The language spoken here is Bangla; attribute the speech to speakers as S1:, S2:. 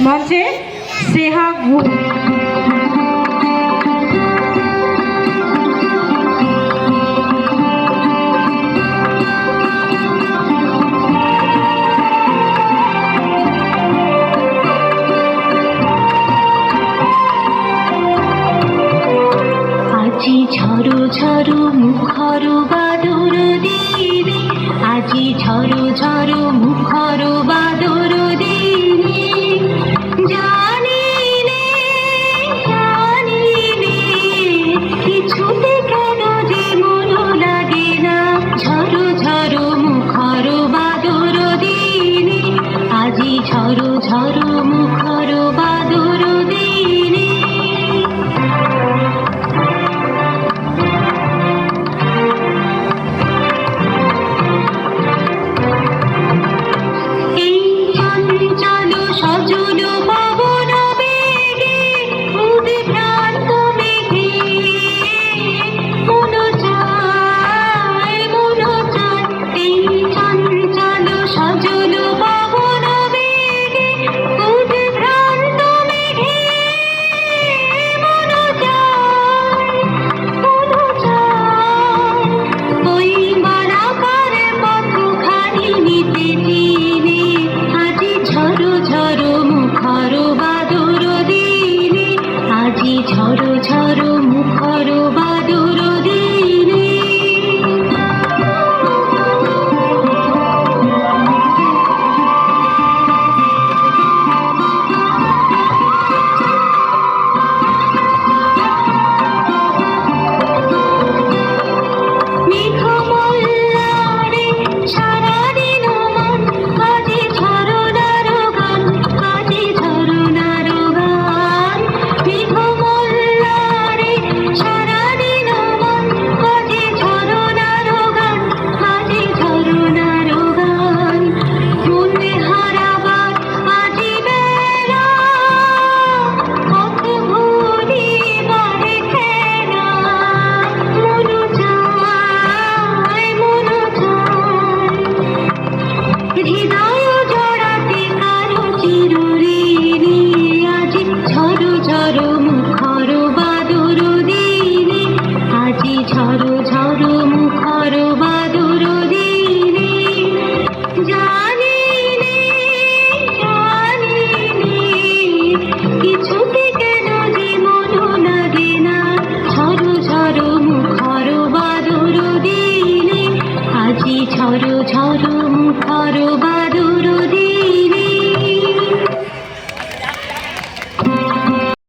S1: মঞ্চে স্নেহা গুহ।
S2: আজি ঝড়ো ঝড়ো মুখর বাদর দিনে, আজি ঝড়ো ঝড়ো মুখর বাদর দিনে, জানিলে জানিলে কিছুতে কেন যে মন লাগে না। ঝড়ো ঝড়ো মুখর বাদর দিনে, আজি ঝড়ো ঝড়ো মুখর বাদর দিনে। সজল পবন বেগে উদ্ভ্রান্ত মেঘে, মন চায় এই চঞ্চল সজল পবন বেগে উদ্ভ্রান্ত মেঘে, মন চায় ওই মালাকার পথখানি নিতে চিনে। আজি ঝড়ো ঝড়ো মুখর বাদর দিনে, আজি ঝড়ো ঝড়ো মুখর বাদর দিনে। মেঘমল্লারে সারাদিন মন কাজে ঝরনার গান, কাজে ঝরনার গান। মেঘমল্লারে সারাদিন মন কাজে ঝরনার গান, কাজে ঝরনার গান। মনে হারাবার আজি বেলা, পথ ভুলিবার খেলা। মন চায় হৃদয় জড়াতে কারো চিরঋণী। আজি ঝড়ো ঝড়ো মুখর বাদর দিনে, আজি ঝড়ো ঝড়ো মুখর বাদর দিনে। জানিলে জানিলে কিছুতে কেন যে মন লাগে না। ঝড়ো ঝড়ো মুখর বাদর দিনে, আজি ঝড়ো ঝড়ো মুখর বাদর দিনে।